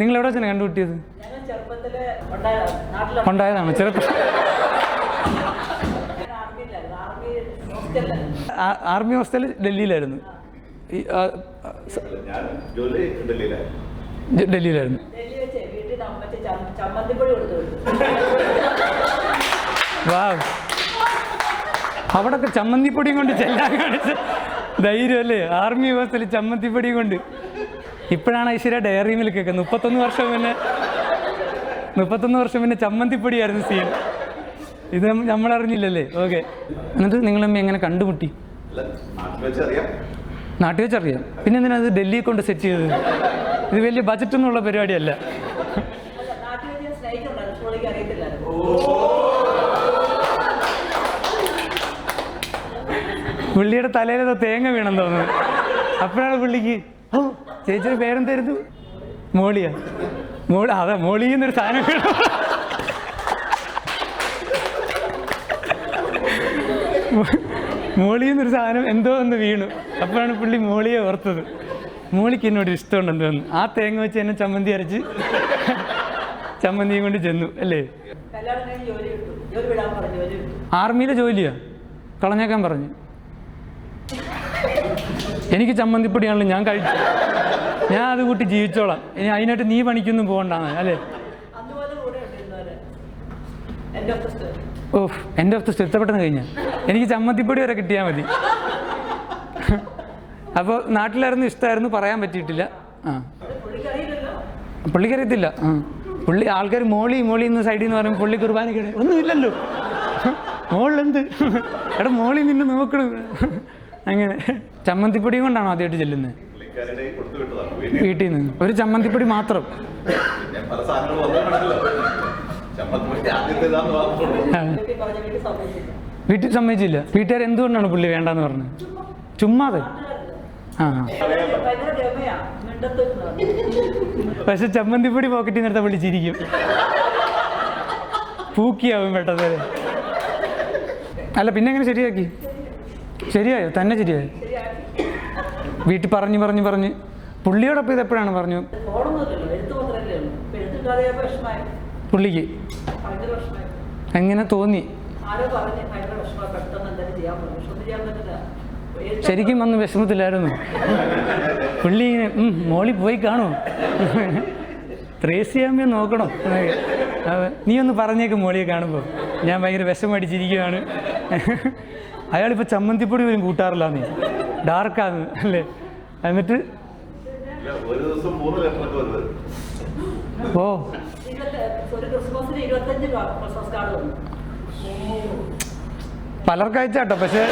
നിങ്ങൾ എവിടെ വെച്ചാണ് കണ്ടുപിട്ടിയത്? ഉണ്ടായതാണ് ചെറുപ്പം. ആർമി ഹോസ്റ്റൽ ഡൽഹിയിലായിരുന്നു. ഡൽഹിയിലായിരുന്നു. വാ, അവിടൊക്കെ ചമ്മന്തിപ്പൊടിയും കൊണ്ട് ചെല്ലാൻ കാണിച്ച ധൈര്യം അല്ലേ? ആർമി ഹോസ്റ്റലിൽ ചമ്മന്തിപ്പൊടിയും കൊണ്ട്. ഇപ്പോഴാണ് ഐശ്വര്യ ഡയറി മിൽക്കൊക്കെ 31 വർഷം മുന്നേ ചമ്മന്തിപ്പൊടിയായിരുന്നു സീൻ. ഇത് നമ്മളറിഞ്ഞില്ലല്ലേ? ഓക്കെ. എന്നിട്ട് നിങ്ങളമ്മ എങ്ങനെ കണ്ടുമുട്ടി? നാട്ടിൽ വെച്ചറിയാം. പിന്നെ എന്തിനാ അത് ഡൽഹിയെ കൊണ്ട് സെറ്റ് ചെയ്തത്? ഇത് വലിയ ബജറ്റൊന്നുള്ള പരിപാടിയല്ല. പുള്ളിയുടെ തലയിലത് തേങ്ങ വീണെന്ന് തോന്നുന്നു. അപ്പോഴാണ് പുള്ളിക്ക് ചേച്ചിയുടെ പേരെന്തായിരുന്നു? മോളിയാ. അതാ മോളിന്നൊരു സാധനം വീണു. മോളിന്നൊരു സാധനം എന്തോ ഒന്ന് വീണു. അപ്പോഴാണ് പുള്ളി മോളിയെ ഓർത്തത്. മോളിക്ക് എന്നോട് ഇഷ്ടമുണ്ടെന്ന് തോന്നുന്നു. ആ തേങ്ങ വെച്ച് എന്നെ ചമ്മന്തി അരച്ച് ചമ്മന്തിയും കൊണ്ട് ചെന്നു അല്ലേ? ആർമിയിലെ ജോലിയാ കളഞ്ഞേക്കാൻ പറഞ്ഞു. എനിക്ക് ചമ്മന്തിപ്പൊടിയാണല്ലോ, ഞാൻ കഴിച്ചു, ഞാൻ അത് കൂട്ടി ജീവിച്ചോളാം, ഇനി അതിനായിട്ട് നീ പണിക്കൊന്നും പോകണ്ടാന്ന് അല്ലേ? ഓഹ്, എൻ്റെ ഓഫ് ദ സ്റ്റെപ്പ് പെട്ടെന്ന് കഴിഞ്ഞാൽ എനിക്ക് ചമ്മന്തിപ്പൊടി വരെ കിട്ടിയാൽ മതി. അപ്പോൾ നാട്ടിലായിരുന്നു, ഇഷ്ടമായിരുന്നു, പറയാൻ പറ്റിയിട്ടില്ല. പുള്ളിക്കറിയത്തില്ല. പുള്ളി ആൾക്കാർ മോളി എന്ന് സൈഡിൽ നിന്ന് പറയുമ്പോൾ പുള്ളി കുർബാനയ്ക്കിടെ ഒന്നുമില്ലല്ലോ, മോളിലെന്ത് എടാ മോളി നിന്നെ നോക്കണം. അങ്ങനെ ചമ്മന്തിപ്പൊടിയും കൊണ്ടാണോ ആദ്യമായിട്ട് ചെല്ലുന്നത്? വീട്ടിൽ നിന്ന് ഒരു ചമ്മന്തിപ്പൊടി മാത്രം. വീട്ടിൽ സമ്മതിച്ചില്ല. വീട്ടുകാർ എന്തുകൊണ്ടാണ് പുള്ളി വേണ്ടെന്ന് പറഞ്ഞത്? ചുമ്മാതെ. പക്ഷെ ചമ്മന്തിപ്പൊടി പോക്കറ്റിൽ നിർത്താൻ പുള്ളി ചിരിക്കും, പൂക്കിയാവും പെട്ടെന്ന്. അല്ല പിന്നെ എങ്ങനെ ശരിയാക്കി? ശരിയായോ? തന്നെ ശരിയായോ? വീട്ടിൽ പറഞ്ഞ് പുള്ളിയോടൊപ്പം ഇതെപ്പോഴാണ് പറഞ്ഞു? പുള്ളിക്ക് എങ്ങനെ തോന്നി? ശരിക്കും വന്ന് വിഷമത്തിലായിരുന്നു പുള്ളി. ഇങ്ങനെ മോളി പോയി കാണുമോ, ത്രേസ്യാമ്മയെ നോക്കണം, നീ ഒന്ന് പറഞ്ഞേക്ക് മോളിയെ കാണുമ്പോൾ ഞാൻ ഭയങ്കര വിഷമം അടിച്ചിരിക്കുകയാണ്. അയാളിപ്പോൾ ചമ്മന്തിപ്പൊടി പോലും കൂട്ടാറില്ല, നീ ഡാർക്കാന്ന് അല്ലേ? എന്നിട്ട് ഓ പലർക്കയച്ചാട്ടോ. പക്ഷേ